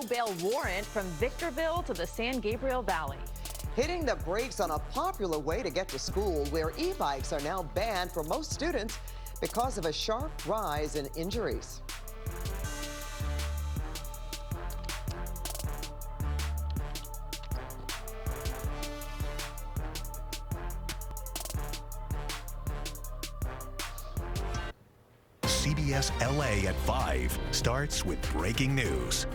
no-bail warrant from Victorville to the San Gabriel Valley. Hitting the brakes on a popular way to get to school, where e-bikes are now banned for most students because of a sharp rise in injuries. CBS LA at 5 starts with breaking news.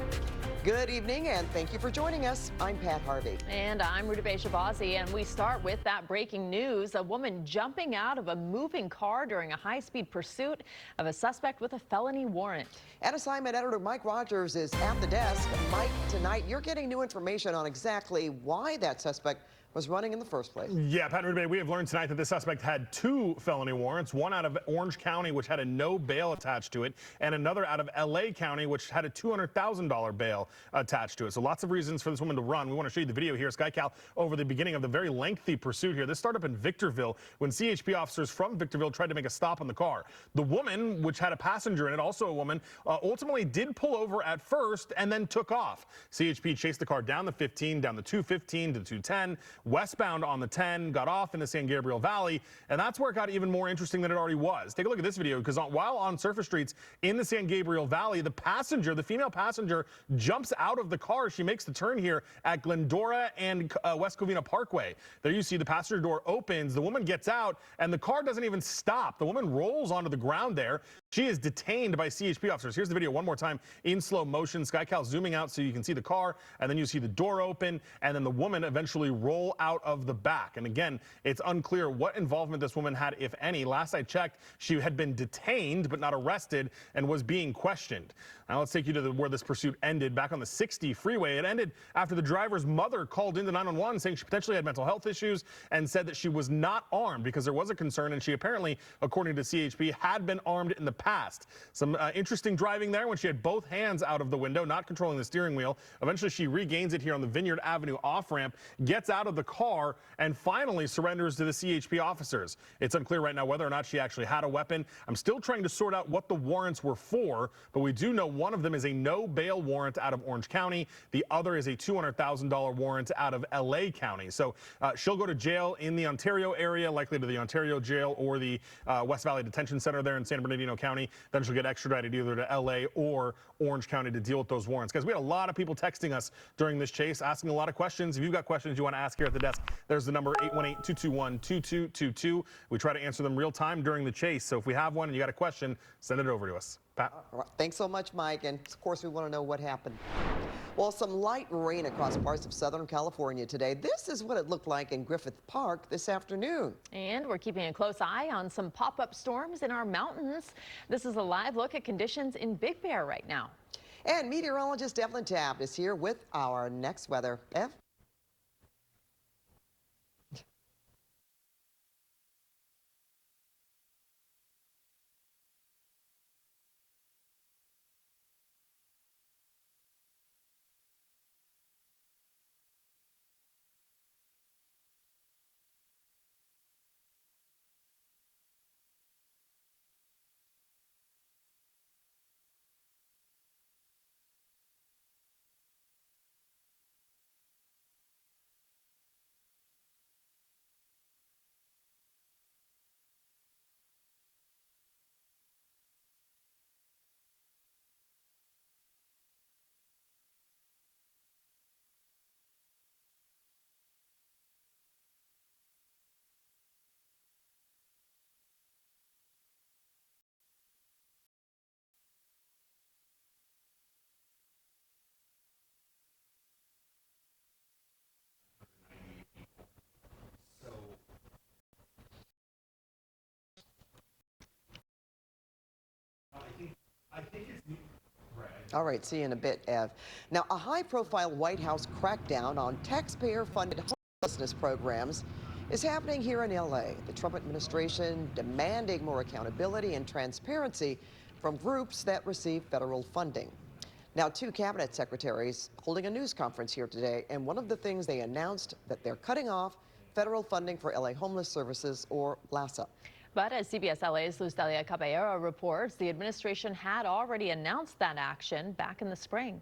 Good evening, and thank you for joining us. I'm Pat Harvey. And I'm Ruta Shabazi, and we start with that breaking news. A woman jumping out of a moving car during a high-speed pursuit of a suspect with a felony warrant. And assignment editor Mike Rogers is at the desk. Mike, tonight you're getting new information on exactly why that suspect was running in the first place. Yeah, Pat and Ruta, we have learned tonight that this suspect had 2 felony warrants, one out of Orange County, which had a no bail attached to it, and another out of LA County, which had a $200,000 bail attached to it. So lots of reasons for this woman to run. We want to show you the video here. SkyCal over the beginning of the very lengthy pursuit here. This started up in Victorville when CHP officers from Victorville tried to make a stop on the car. The woman, which had a passenger in it, also a woman, ultimately did pull over at first and then took off. CHP chased the car down the 15, down the 215 to the 210, westbound on the 10, got off in the San Gabriel Valley, and that's where it got even more interesting than it already was. Take a look at this video, because while on surface streets in the San Gabriel Valley, the female passenger, jumps out of the car. She makes the turn here at Glendora and West Covina Parkway. There you see the passenger door opens, the woman gets out, and the car doesn't even stop. The woman rolls onto the ground there. She is detained by CHP officers. Here's the video one more time in slow motion. SkyCal zooming out so you can see the car, and then you see the door open, and then the woman eventually roll out of the back. And again, it's unclear what involvement this woman had, if any. Last I checked, she had been detained but not arrested and was being questioned. Now let's take you to where this pursuit ended, back on the 60 freeway. It ended after the driver's mother called into 911 saying she potentially had mental health issues and said that she was not armed because there was a concern, and she apparently, according to CHP, had been armed in the past. Some interesting driving there when she had both hands out of the window, not controlling the steering wheel. Eventually she regains it here on the Vineyard Avenue off-ramp, gets out of the car, and finally surrenders to the CHP officers. It's unclear right now whether or not she actually had a weapon. I'm still trying to sort out what the warrants were for, but we do know one of them is a no bail warrant out of Orange County. The other is a $200,000 warrant out of LA County. So she'll go to jail in the Ontario area, likely to the Ontario jail or the West Valley Detention Center there in San Bernardino County. Then she'll get extradited either to LA or Orange County to deal with those warrants. Guys, we had a lot of people texting us during this chase, asking a lot of questions. If you've got questions you want to ask here at the desk, there's the number 818-221-2222. We try to answer them real time during the chase. So if we have one and you got a question, send it over to us. Pat? All right. Thanks so much, Mike. And of course, we want to know what happened. Well, some light rain across parts of Southern California today. This is what it looked like in Griffith Park this afternoon. And we're keeping a close eye on some pop-up storms in our mountains. This is a live look at conditions in Big Bear right now. And meteorologist Evelyn Taft is here with our next weather. Ev? All right, see you in a bit, Ev. Now, a high-profile White House crackdown on taxpayer-funded homelessness programs is happening here in L.A. The Trump administration demanding more accountability and transparency from groups that receive federal funding. Now, 2 cabinet secretaries holding a news conference here today, and one of the things they announced that they're cutting off federal funding for L.A. Homeless Services, or LAHSA. But as CBS LA's Luz Delia Caballero reports, the administration had already announced that action back in the spring.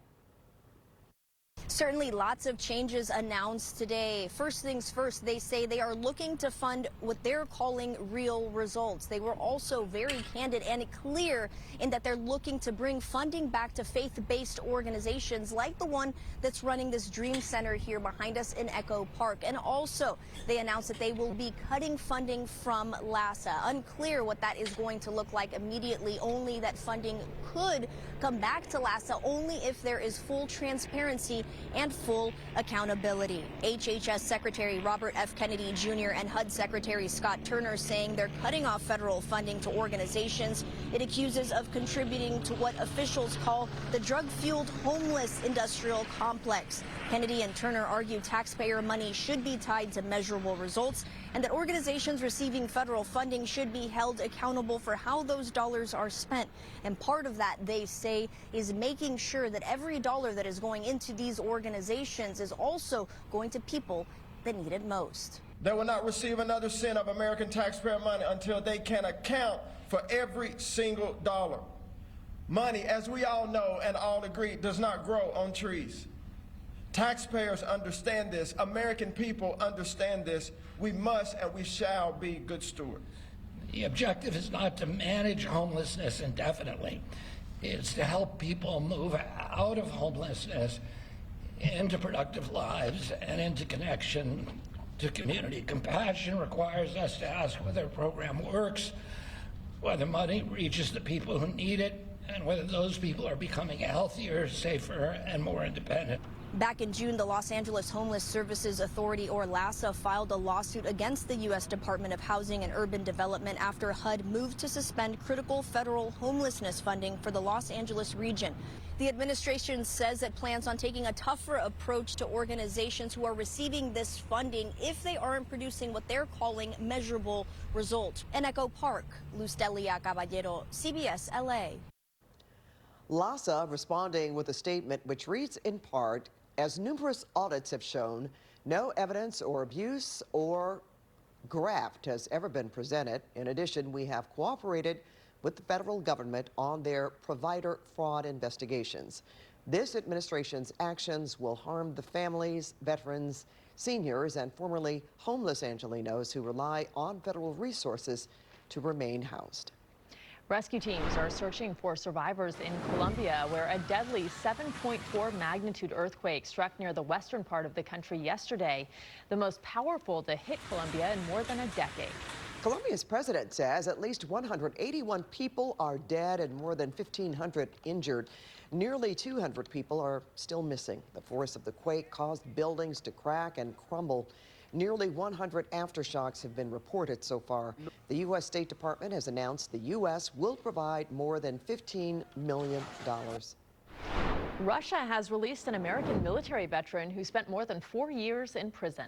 Certainly lots of changes announced today. First things first, they say they are looking to fund what they're calling real results. They were also very candid and clear in that they're looking to bring funding back to faith-based organizations like the one that's running this Dream Center here behind us in Echo Park. And also, they announced that they will be cutting funding from LASA. Unclear what that is going to look like immediately, only that funding could come back to LASA only if there is full transparency and full accountability. HHS Secretary Robert F. Kennedy Jr. and HUD Secretary Scott Turner saying they're cutting off federal funding to organizations it accuses of contributing to what officials call the drug-fueled homeless industrial complex. Kennedy and Turner argue taxpayer money should be tied to measurable results and that organizations receiving federal funding should be held accountable for how those dollars are spent. And part of that, they say, is making sure that every dollar that is going into these organizations is also going to people that need it most. They will not receive another cent of American taxpayer money until they can account for every single dollar. Money, as we all know and all agree, does not grow on trees. Taxpayers understand this. American people understand this. We must and we shall be good stewards. The objective is not to manage homelessness indefinitely. It's to help people move out of homelessness into productive lives and into connection to community. Compassion requires us to ask whether a program works, whether money reaches the people who need it, and whether those people are becoming healthier, safer, and more independent. Back in June, the Los Angeles Homeless Services Authority, or LASA, filed a lawsuit against the U.S. Department of Housing and Urban Development after HUD moved to suspend critical federal homelessness funding for the Los Angeles region. The administration says it plans on taking a tougher approach to organizations who are receiving this funding if they aren't producing what they're calling measurable results. In Echo Park, Luz Delia Caballero, CBS LA. LASA responding with a statement which reads in part, as numerous audits have shown, no evidence or abuse or graft has ever been presented. In addition, we have cooperated with the federal government on their provider fraud investigations. This administration's actions will harm the families, veterans, seniors, and formerly homeless Angelenos who rely on federal resources to remain housed. Rescue teams are searching for survivors in Colombia, where a deadly 7.4 magnitude earthquake struck near the western part of the country yesterday, the most powerful to hit Colombia in more than a decade. Colombia's president says at least 181 people are dead and more than 1,500 injured. Nearly 200 people are still missing. The force of the quake caused buildings to crack and crumble. Nearly 100 aftershocks have been reported so far. The U.S. State Department has announced the U.S. will provide more than $15 million. Russia has released an American military veteran who spent more than 4 years in prison.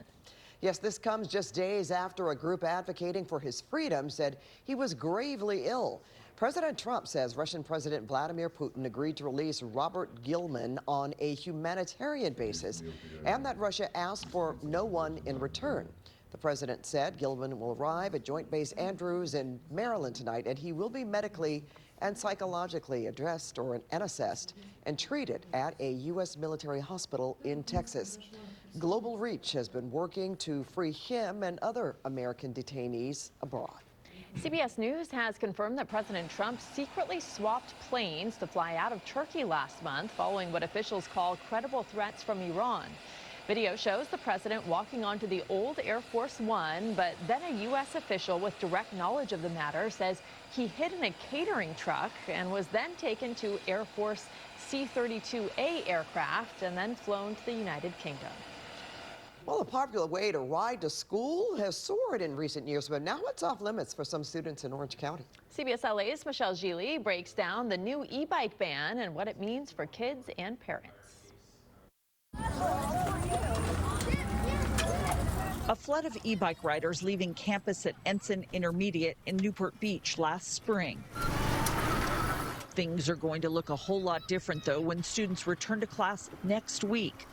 Yes, this comes just days after a group advocating for his freedom said he was gravely ill. President Trump says Russian President Vladimir Putin agreed to release Robert Gilman on a humanitarian basis and that Russia asked for no one in return. The president said Gilman will arrive at Joint Base Andrews in Maryland tonight, and he will be medically and psychologically addressed and assessed and treated at a U.S. military hospital in Texas. Global Reach has been working to free him and other American detainees abroad. CBS News has confirmed that President Trump secretly swapped planes to fly out of Turkey last month following what officials call credible threats from Iran. Video shows the president walking onto the old Air Force One, but then a U.S. official with direct knowledge of the matter says he hid in a catering truck and was then taken to Air Force C-32A aircraft and then flown to the United Kingdom. Well, a popular way to ride to school has soared in recent years, but now it's off limits for some students in Orange County. CBS LA's Michelle Gili breaks down the new e-bike ban and what it means for kids and parents. A flood of e-bike riders leaving campus at Ensign Intermediate in Newport Beach last spring. Things are going to look a whole lot different, though, when students return to class next week.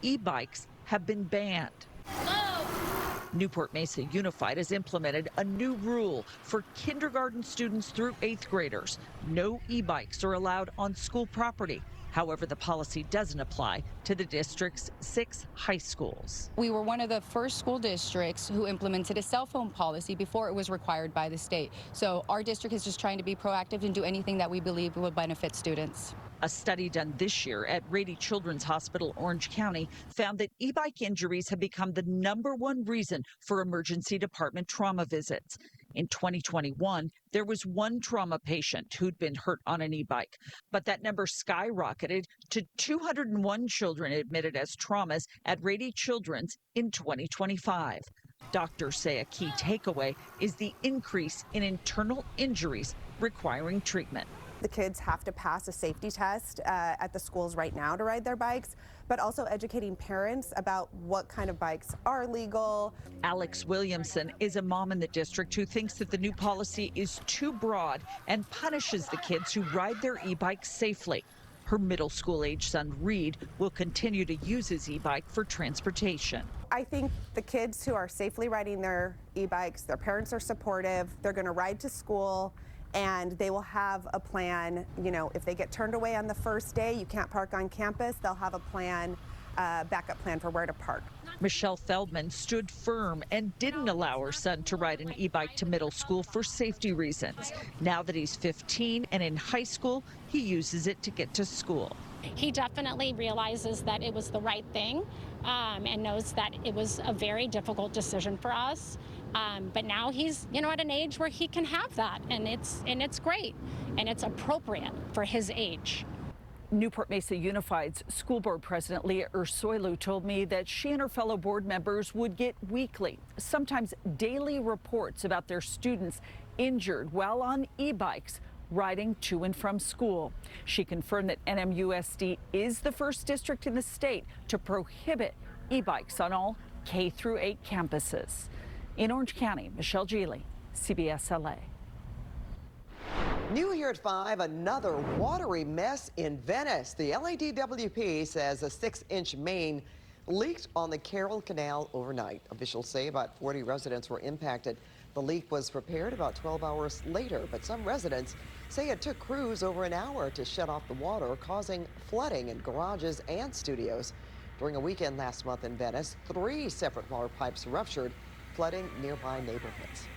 E-bikes have been banned. Newport Mesa Unified has implemented a new rule for kindergarten students through 8th graders. No e-bikes are allowed on school property. However, the policy doesn't apply to the district's 6 high schools. We were one of the first school districts who implemented a cell phone policy before it was required by the state. So our district is just trying to be proactive and do anything that we believe will benefit students. A study done this year at Rady Children's Hospital, Orange County, found that e-bike injuries have become the #1 reason for emergency department trauma visits. In 2021, there was 1 trauma patient who'd been hurt on an e-bike, but that number skyrocketed to 201 children admitted as traumas at Rady Children's in 2025. Doctors say a key takeaway is the increase in internal injuries requiring treatment. The kids have to pass a safety test at the schools right now to ride their bikes, but also educating parents about what kind of bikes are legal. Alex Williamson is a mom in the district who thinks that the new policy is too broad and punishes the kids who ride their e-bikes safely. Her middle school age son, Reed, will continue to use his e-bike for transportation. I think the kids who are safely riding their e-bikes, their parents are supportive, they're going to ride to school, and they will have a plan. You know, if they get turned away on the first day, you can't park on campus, they'll have a plan, backup plan for where to park. Michelle Feldman stood firm and didn't allow her son to ride an e-bike to middle school for safety reasons. Now that he's 15 and in high school, he uses it to get to school. He definitely realizes that it was the right thing and knows that it was a very difficult decision for us. But now he's, at an age where he can have that, and it's great, and it's appropriate for his age. Newport Mesa Unified's school board president Leah Ursoilu told me that she and her fellow board members would get weekly, sometimes daily reports about their students injured while on e-bikes riding to and from school. She confirmed that NMUSD is the first district in the state to prohibit e-bikes on all K-8 campuses. In Orange County, Michelle Geely, CBS LA. New here at 5, another watery mess in Venice. The LADWP says a 6-inch main leaked on the Carroll Canal overnight. Officials say about 40 residents were impacted. The leak was repaired about 12 hours later, but some residents say it took crews over an hour to shut off the water, causing flooding in garages and studios. During a weekend last month in Venice, 3 separate water pipes ruptured, flooding nearby neighborhoods.